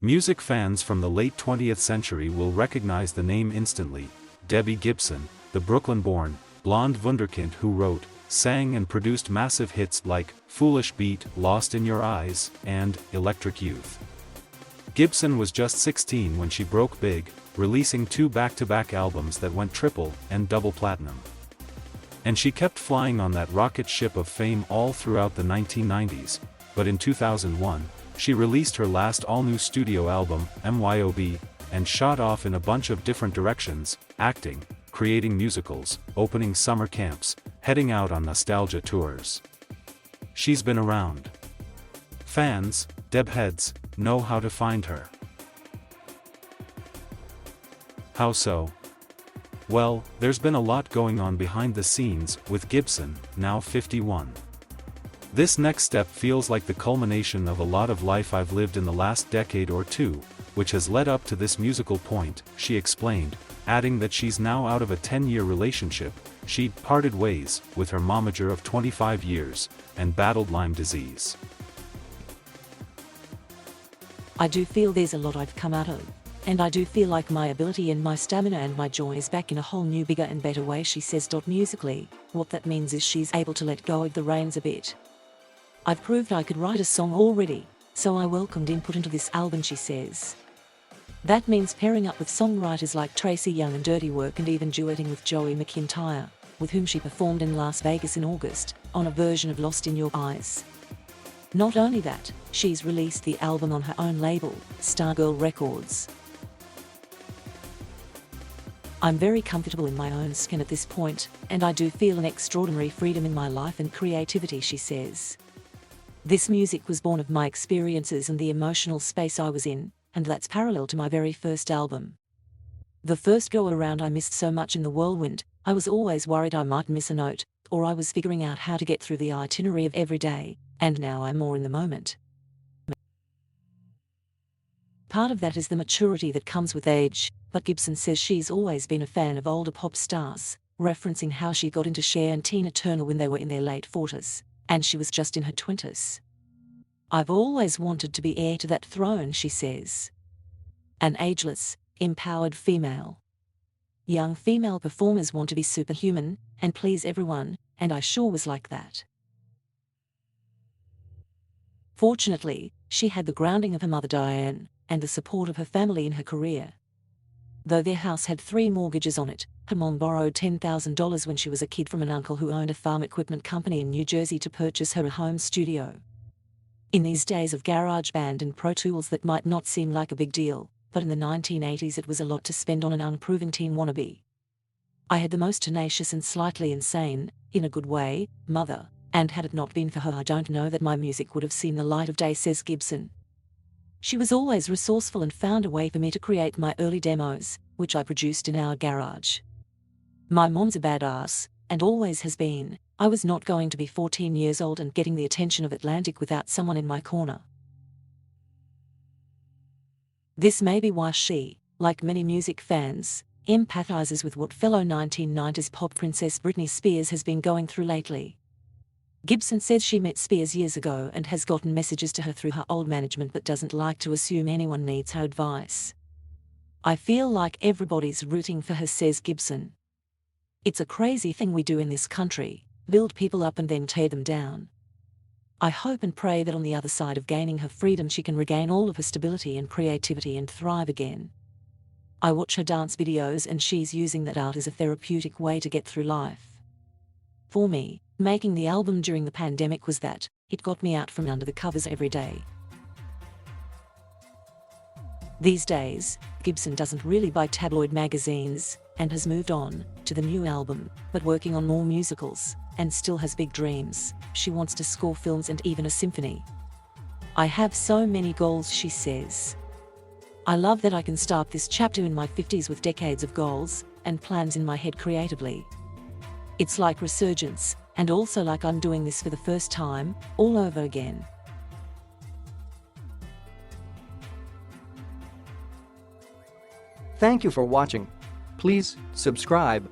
Music fans from the late 20th century will recognize the name instantly: Debbie Gibson, the Brooklyn-born, blonde wunderkind who wrote, sang and produced massive hits like Foolish Beat, Lost in Your Eyes, and Electric Youth. Gibson was just 16 when she broke big, releasing 2 back-to-back albums that went triple and double platinum. And she kept flying on that rocket ship of fame all throughout the 1990s, but in 2001, she released her last all-new studio album, M.Y.O.B, and shot off in a bunch of different directions: acting, creating musicals, opening summer camps, heading out on nostalgia tours. She's been around. Fans, Deb heads, know how to find her. How so? Well, there's been a lot going on behind the scenes with Gibson, now 51. This next step feels like the culmination of a lot of life I've lived in the last decade or two, which has led up to this musical point, she explained, adding that she's now out of a 10-year relationship. She'd parted ways with her momager of 25 years, and battled Lyme disease. I do feel there's a lot I've come out of, and I do feel like my ability and my stamina and my joy is back in a whole new bigger and better way, she says. Musically, what that means is she's able to let go of the reins a bit. I've proved I could write a song already, so I welcomed input into this album, she says. That means pairing up with songwriters like Tracy Young and Dirty Work, and even duetting with Joey McIntyre, with whom she performed in Las Vegas in August, on a version of Lost in Your Eyes. Not only that, she's released the album on her own label, Stargirl Records. I'm very comfortable in my own skin at this point, and I do feel an extraordinary freedom in my life and creativity, she says. This music was born of my experiences and the emotional space I was in, and that's parallel to my very first album. The first go-around I missed so much in the whirlwind. I was always worried I might miss a note, or I was figuring out how to get through the itinerary of every day, and now I'm more in the moment. Part of that is the maturity that comes with age, but Gibson says she's always been a fan of older pop stars, referencing how she got into Cher and Tina Turner when they were in their late 40s, and she was just in her 20s. I've always wanted to be heir to that throne, she says. An ageless, empowered female. Young female performers want to be superhuman and please everyone, and I sure was like that. Fortunately, she had the grounding of her mother Diane, and the support of her family in her career. Though their house had 3 mortgages on it, her mom borrowed $10,000 when she was a kid from an uncle who owned a farm equipment company in New Jersey to purchase her a home studio. In these days of GarageBand and Pro Tools, that might not seem like a big deal, but in the 1980s it was a lot to spend on an unproven teen wannabe. I had the most tenacious and slightly insane, in a good way, mother, and had it not been for her I don't know that my music would have seen the light of day, says Gibson. She was always resourceful and found a way for me to create my early demos, which I produced in our garage. My mom's a badass, and always has been. I was not going to be 14 years old and getting the attention of Atlantic without someone in my corner. This may be why she, like many music fans, empathizes with what fellow 1990s pop princess Britney Spears has been going through lately. Gibson says she met Spears years ago and has gotten messages to her through her old management but doesn't like to assume anyone needs her advice. I feel like everybody's rooting for her, says Gibson. It's a crazy thing we do in this country, build people up and then tear them down. I hope and pray that on the other side of gaining her freedom she can regain all of her stability and creativity and thrive again. I watch her dance videos and she's using that art as a therapeutic way to get through life. For me, making the album during the pandemic was that, it got me out from under the covers every day. These days, Gibson doesn't really buy tabloid magazines, and has moved on to the new album, but working on more musicals, and still has big dreams. She wants to score films and even a symphony. I have so many goals, she says. I love that I can start this chapter in my 50s with decades of goals and plans in my head creatively. It's like resurgence, and also like I'm doing this for the first time, all over again. Thank you for watching. Please subscribe